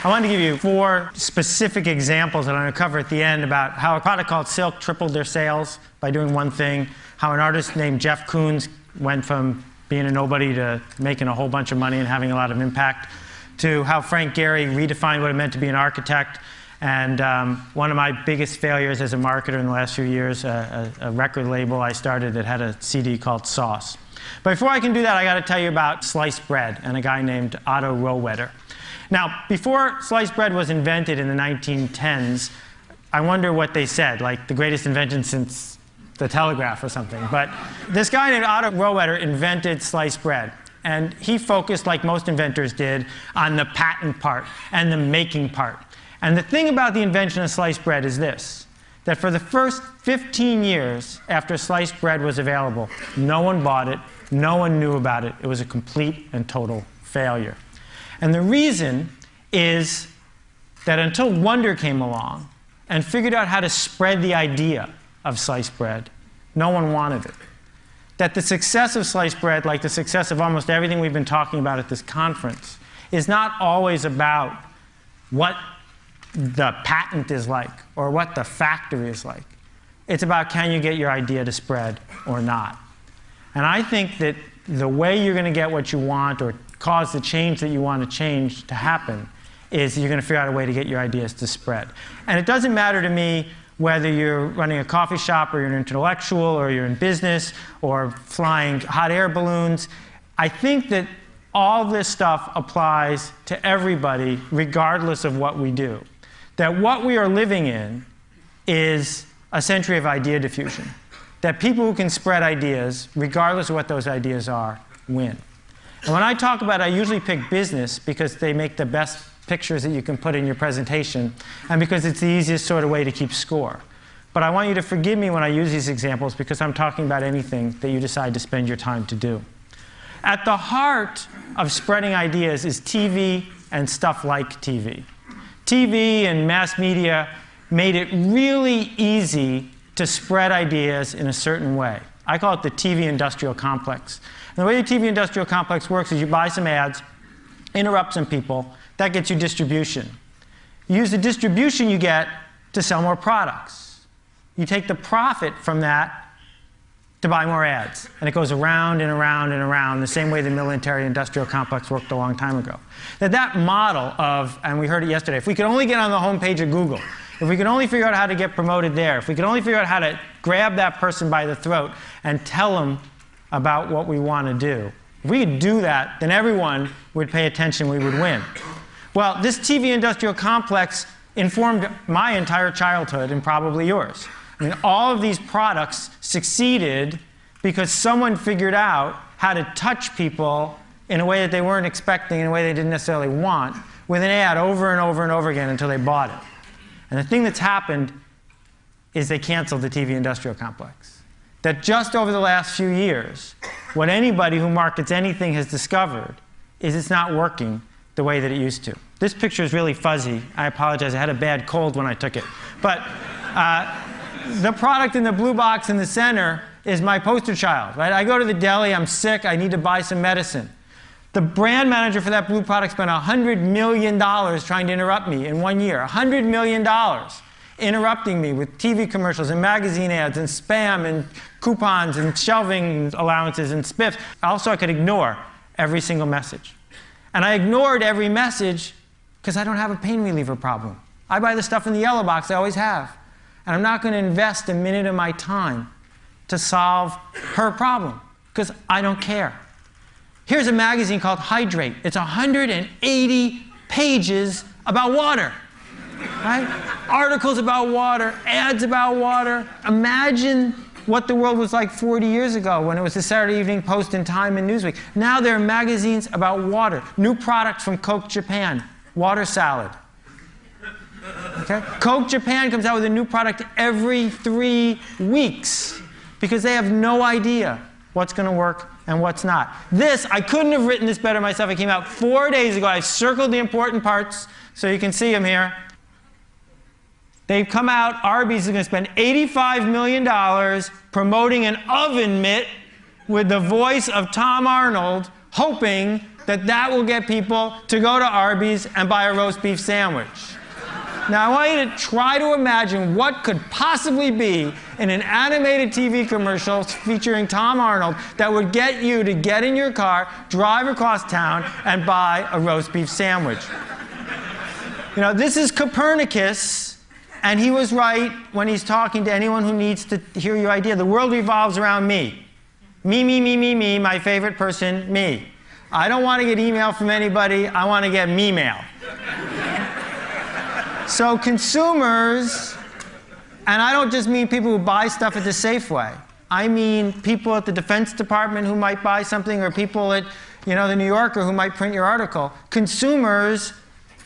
I wanted to give you 4 specific examples that I'm going to cover at the end about how a product called Silk tripled their sales by doing one thing, how an artist named Jeff Koons went from being a nobody to making a whole bunch of money and having a lot of impact, to how Frank Gehry redefined what it meant to be an architect, and one of my biggest failures as a marketer in the last few years, a record label I started that had a CD called Sauce. But before I can do that, I got to tell you about sliced bread and a guy named Otto Rohwedder. Now, before sliced bread was invented in the 1910s, I wonder what they said, like the greatest invention since the telegraph or something. But this guy named Otto Rohwedder invented sliced bread. And he focused, like most inventors did, on the patent part and the making part. And the thing about the invention of sliced bread is this, that for the first 15 years after sliced bread was available, no one bought it, no one knew about it. It was a complete and total failure. And the reason is that until Wonder came along and figured out how to spread the idea of sliced bread, no one wanted it. That the success of sliced bread, like the success of almost everything we've been talking about at this conference, is not always about what the patent is like or what the factory is like. It's about, can you get your idea to spread or not? And I think that the way you're going to get what you want or cause the change that you want to change to happen is you're going to figure out a way to get your ideas to spread. And it doesn't matter to me whether you're running a coffee shop or you're an intellectual or you're in business or flying hot air balloons. I think that all this stuff applies to everybody regardless of what we do. That what we are living in is a century of idea diffusion. That people who can spread ideas, regardless of what those ideas are, win. And when I talk about it, I usually pick business because they make the best pictures that you can put in your presentation, and because it's the easiest sort of way to keep score. But I want you to forgive me when I use these examples because I'm talking about anything that you decide to spend your time to do. At the heart of spreading ideas is TV and stuff like TV. TV and mass media made it really easy to spread ideas in a certain way. I call it the TV industrial complex. And the way the TV industrial complex works is you buy some ads, interrupt some people, that gets you distribution. You use the distribution you get to sell more products. You take the profit from that to buy more ads. And it goes around and around and around the same way the military industrial complex worked a long time ago. That model of, and we heard it yesterday, if we could only get on the homepage of Google, if we could only figure out how to get promoted there, if we could only figure out how to grab that person by the throat and tell them about what we want to do, if we could do that, then everyone would pay attention, we would win. Well, this TV industrial complex informed my entire childhood and probably yours. I mean, all of these products succeeded because someone figured out how to touch people in a way that they weren't expecting, in a way they didn't necessarily want, with an ad over and over and over again until they bought it. And the thing that's happened is they canceled the TV industrial complex. That just over the last few years, what anybody who markets anything has discovered is it's not working the way that it used to. This picture is really fuzzy. I apologize. I had a bad cold when I took it. But the product in the blue box in the center is my poster child. Right? I go to the deli. I'm sick. I need to buy some medicine. The brand manager for that blue product spent $100 million trying to interrupt me in 1 year. $100 million interrupting me with TV commercials and magazine ads and spam and coupons and shelving allowances and spiffs. Also, I could ignore every single message. And I ignored every message because I don't have a pain reliever problem. I buy the stuff in the yellow box I always have. And I'm not going to invest a minute of my time to solve her problem because I don't care. Here's a magazine called Hydrate. It's 180 pages about water. Right? Articles about water, ads about water. Imagine what the world was like 40 years ago when it was the Saturday Evening Post and Time and Newsweek. Now there are magazines about water. New products from Coke Japan, water salad. Okay? Coke Japan comes out with a new product every 3 weeks because they have no idea what's going to work and what's not. This, I couldn't have written this better myself. It came out 4 days ago. I circled the important parts so you can see them here. They've come out, Arby's is going to spend $85 million promoting an oven mitt with the voice of Tom Arnold, hoping that that will get people to go to Arby's and buy a roast beef sandwich. Now, I want you to try to imagine what could possibly be in an animated TV commercial featuring Tom Arnold that would get you to get in your car, drive across town, and buy a roast beef sandwich. You know, this is Copernicus, and he was right when he's talking to anyone who needs to hear your idea. The world revolves around me. Me, me, me, me, me, my favorite person, me. I don't want to get email from anybody. I want to get me-mail. So consumers, and I don't just mean people who buy stuff at the Safeway. I mean people at the Defense Department who might buy something, or people at, you know, the New Yorker who might print your article. Consumers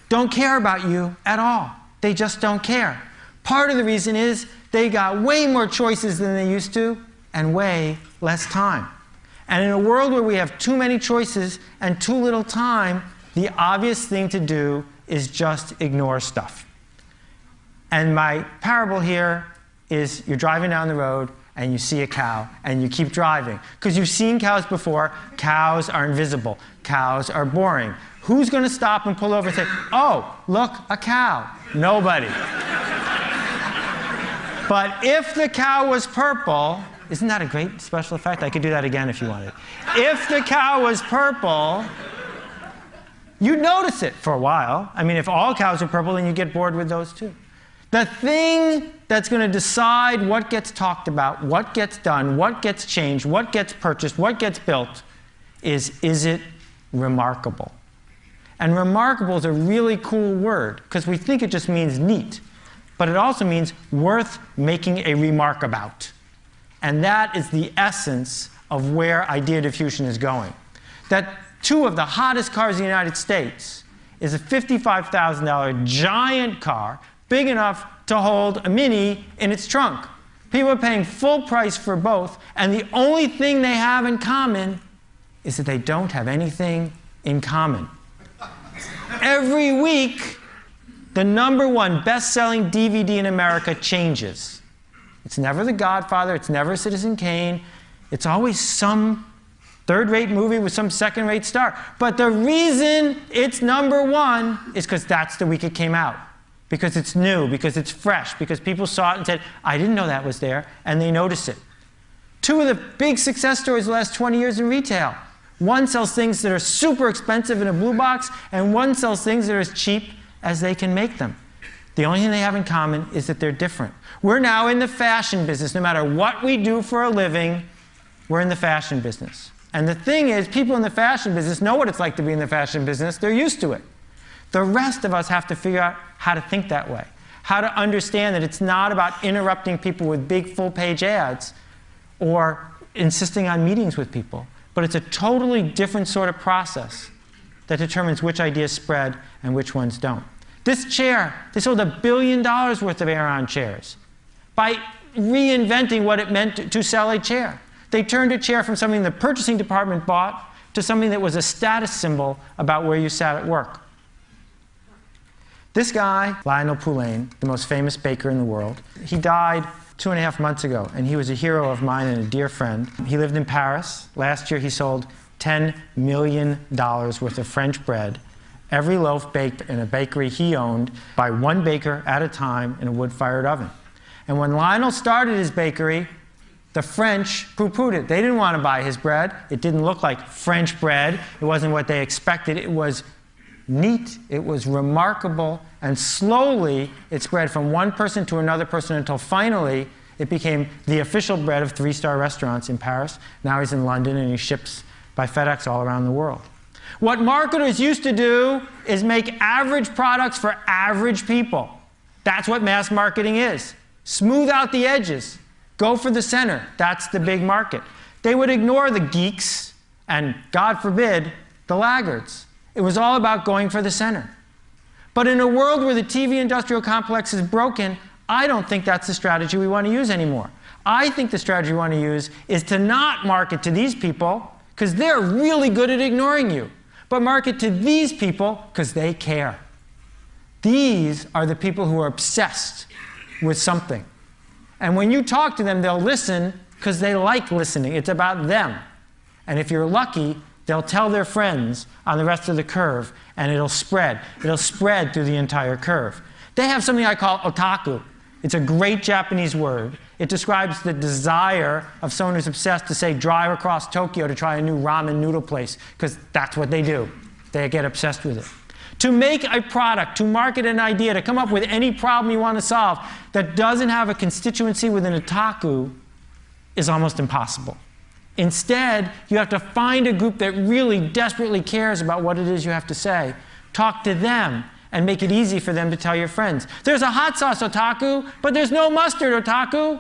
don't care about you at all. They just don't care. Part of the reason is they got way more choices than they used to and way less time. And in a world where we have too many choices and too little time, the obvious thing to do is just ignore stuff. And my parable here is you're driving down the road and you see a cow and you keep driving. Because you've seen cows before. Cows are invisible. Cows are boring. Who's going to stop and pull over and say, oh, look, a cow? Nobody. But if the cow was purple, isn't that a great special effect? I could do that again if you wanted. If the cow was purple, you'd notice it for a while. I mean, if all cows are purple, then you get bored with those too. The thing that's going to decide what gets talked about, what gets done, what gets changed, what gets purchased, what gets built is it remarkable? And remarkable is a really cool word because we think it just means neat. But it also means worth making a remark about. And that is the essence of where idea diffusion is going. That two of the hottest cars in the United States is a $55,000 giant car, big enough to hold a Mini in its trunk. People are paying full price for both, and the only thing they have in common is that they don't have anything in common. Every week, the #1 best-selling DVD in America changes. It's never The Godfather, it's never Citizen Kane, it's always some third-rate movie with some second-rate star. But the reason it's #1 is because that's the week it came out. Because it's new, because it's fresh, because people saw it and said, I didn't know that was there, and they notice it. Two of the big success stories of the last 20 years in retail. One sells things that are super expensive in a blue box, and one sells things that are as cheap as they can make them. The only thing they have in common is that they're different. We're now in the fashion business. No matter what we do for a living, we're in the fashion business. And the thing is, people in the fashion business know what it's like to be in the fashion business. They're used to it. The rest of us have to figure out how to think that way, how to understand that it's not about interrupting people with big full-page ads or insisting on meetings with people, but it's a totally different sort of process that determines which ideas spread and which ones don't. This chair, they sold $1 billion worth of Aeron chairs by reinventing what it meant to sell a chair. They turned a chair from something the purchasing department bought to something that was a status symbol about where you sat at work. This guy, Lionel Poulain, the most famous baker in the world, he died 2.5 months ago, and he was a hero of mine and a dear friend. He lived in Paris. Last year he sold $10 million worth of French bread, every loaf baked in a bakery he owned by one baker at a time in a wood-fired oven. And when Lionel started his bakery, the French poo-pooed it. They didn't want to buy his bread. It didn't look like French bread. It wasn't what they expected. It was neat, it was remarkable, and slowly it spread from one person to another person until finally it became the official bread of 3-star restaurants in Paris. Now he's in London and he ships by FedEx all around the world. What marketers used to do is make average products for average people. That's what mass marketing is. Smooth out the edges. Go for the center. That's the big market. They would ignore the geeks and, God forbid, the laggards. It was all about going for the center. But in a world where the TV industrial complex is broken, I don't think that's the strategy we want to use anymore. I think the strategy we want to use is to not market to these people, because they're really good at ignoring you, but market to these people because they care. These are the people who are obsessed with something. And when you talk to them, they'll listen because they like listening. It's about them. And if you're lucky, they'll tell their friends on the rest of the curve, and it'll spread. It'll spread through the entire curve. They have something I call otaku. It's a great Japanese word. It describes the desire of someone who's obsessed to, say, drive across Tokyo to try a new ramen noodle place, because that's what they do. They get obsessed with it. To make a product, to market an idea, to come up with any problem you want to solve that doesn't have a constituency within otaku is almost impossible. Instead, you have to find a group that really desperately cares about what it is you have to say, talk to them, and make it easy for them to tell your friends. There's a hot sauce otaku, but there's no mustard otaku.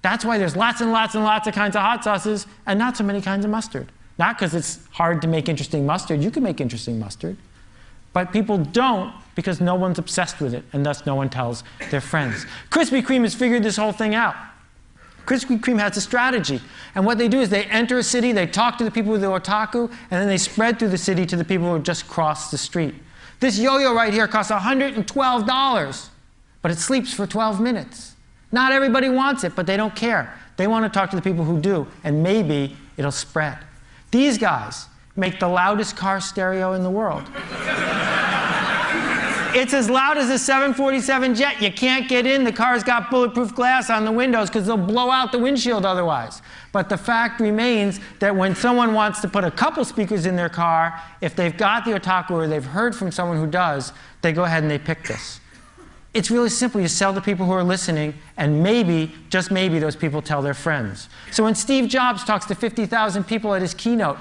That's why there's lots and lots and lots of kinds of hot sauces and not so many kinds of mustard. Not because it's hard to make interesting mustard. You can make interesting mustard. But people don't because no one's obsessed with it, and thus no one tells their friends. Krispy Kreme has figured this whole thing out. Krispy Kreme has a strategy. And what they do is they enter a city, they talk to the people with the otaku, and then they spread through the city to the people who just crossed the street. This yo-yo right here costs $112, but it sleeps for 12 minutes. Not everybody wants it, but they don't care. They want to talk to the people who do, and maybe it'll spread. These guys make the loudest car stereo in the world. It's as loud as a 747 jet. You can't get in. The car's got bulletproof glass on the windows because they'll blow out the windshield otherwise. But the fact remains that when someone wants to put a couple speakers in their car, if they've got the otaku or they've heard from someone who does, they go ahead and they pick this. It's really simple. You sell to people who are listening, and maybe, just maybe, those people tell their friends. So when Steve Jobs talks to 50,000 people at his keynote,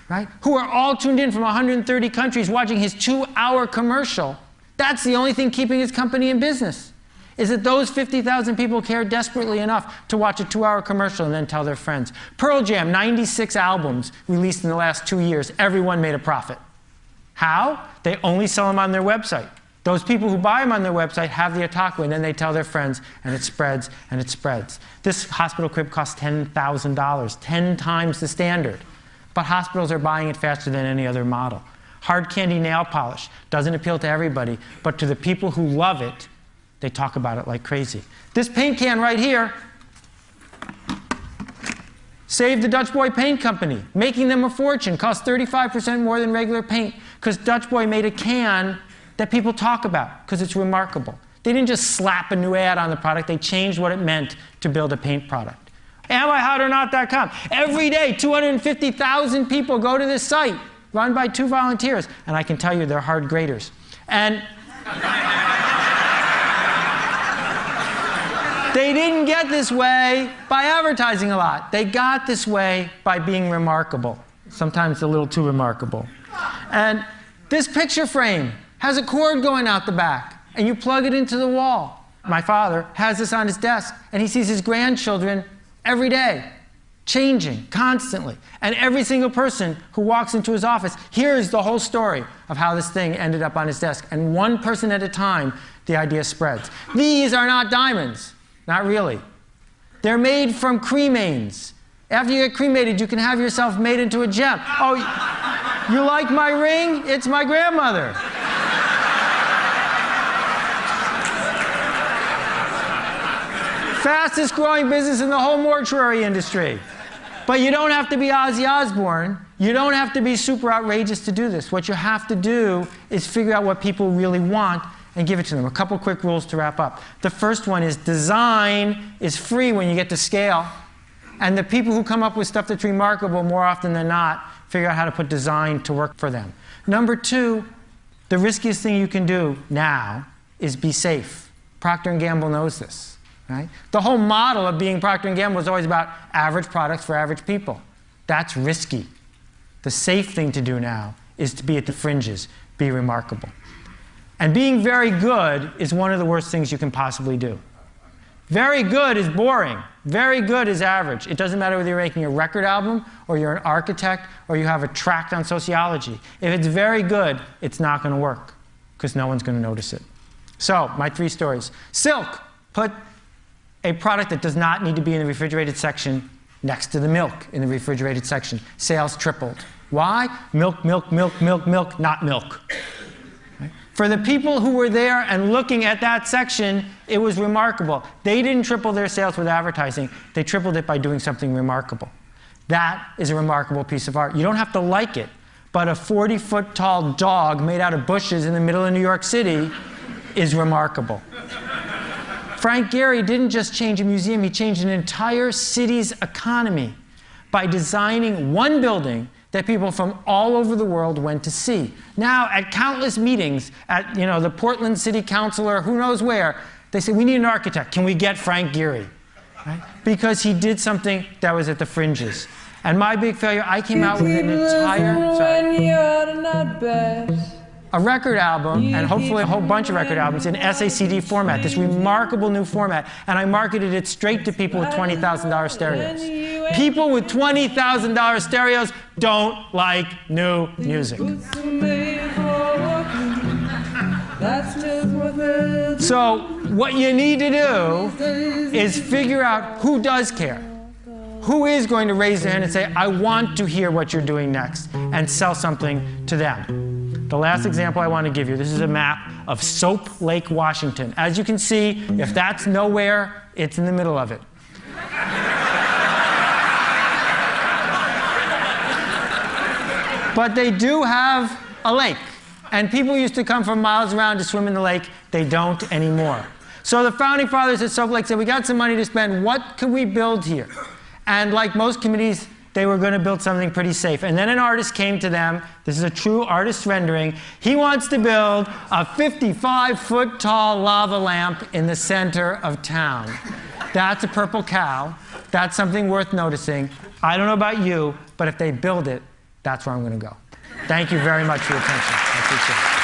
right, who are all tuned in from 130 countries watching his 2-hour commercial, that's the only thing keeping his company in business, is that those 50,000 people care desperately enough to watch a 2-hour commercial and then tell their friends. Pearl Jam, 96 albums released in the last 2 years. Everyone made a profit. How? They only sell them on their website. Those people who buy them on their website have the otaku, and then they tell their friends, and it spreads, and it spreads. This hospital crib costs $10,000, 10 times the standard. But hospitals are buying it faster than any other model. Hard candy nail polish doesn't appeal to everybody, but to the people who love it, they talk about it like crazy. This paint can right here saved the Dutch Boy Paint Company, making them a fortune. Cost 35% more than regular paint because Dutch Boy made a can that people talk about because it's remarkable. They didn't just slap a new ad on the product. They changed what it meant to build a paint product. AmIHotOrNot.com. Every day, 250,000 people go to this site, run by 2 volunteers, and I can tell you they're hard graders. And they didn't get this way by advertising a lot. They got this way by being remarkable, sometimes a little too remarkable. And this picture frame has a cord going out the back, and you plug it into the wall. My father has this on his desk, and he sees his grandchildren every day, changing constantly. And every single person who walks into his office hears the whole story of how this thing ended up on his desk. And one person at a time, the idea spreads. These are not diamonds. Not really. They're made from cremains. After you get cremated, you can have yourself made into a gem. Oh, you like my ring? It's my grandmother. Fastest growing business in the whole mortuary industry. But you don't have to be Ozzy Osbourne. You don't have to be super outrageous to do this. What you have to do is figure out what people really want and give it to them. A couple quick rules to wrap up. The first one is design is free when you get to scale. And the people who come up with stuff that's remarkable more often than not figure out how to put design to work for them. Number 2, the riskiest thing you can do now is be safe. Procter & Gamble knows this. Right? The whole model of being Procter & Gamble is always about average products for average people. That's risky. The safe thing to do now is to be at the fringes, be remarkable. And being very good is one of the worst things you can possibly do. Very good is boring. Very good is average. It doesn't matter whether you're making a record album or you're an architect or you have a tract on sociology. If it's very good, it's not going to work because no one's going to notice it. So, my 3 stories. Silk. Put a product that does not need to be in the refrigerated section next to the milk in the refrigerated section. Sales tripled. Why? Milk, milk, milk, milk, milk, not milk. Right? For the people who were there and looking at that section, it was remarkable. They didn't triple their sales with advertising. They tripled it by doing something remarkable. That is a remarkable piece of art. You don't have to like it, but a 40-foot tall dog made out of bushes in the middle of New York City is remarkable. Frank Gehry didn't just change a museum, he changed an entire city's economy by designing one building that people from all over the world went to see. Now, at countless meetings, at the Portland City Council or who knows where, they say, we need an architect. Can we get Frank Gehry? Right? Because he did something that was at the fringes. And my big failure, I came out with an entire, a record album, and hopefully a whole bunch of record albums in SACD format, this remarkable new format, and I marketed it straight to people with $20,000 stereos. People with $20,000 stereos don't like new music. So what you need to do is figure out who does care. Who is going to raise their hand and say, I want to hear what you're doing next, and sell something to them. The last example I want to give you, this is a map of Soap Lake, Washington. As you can see, if that's nowhere, it's in the middle of it. But they do have a lake, and people used to come from miles around to swim in the lake. They don't anymore. So the founding fathers at Soap Lake said, we got some money to spend, what can we build here? And like most committees, they were going to build something pretty safe. And then an artist came to them. This is a true artist rendering. He wants to build a 55-foot tall lava lamp in the center of town. That's a purple cow. That's something worth noticing. I don't know about you, but if they build it, that's where I'm going to go. Thank you very much for your attention. I appreciate it.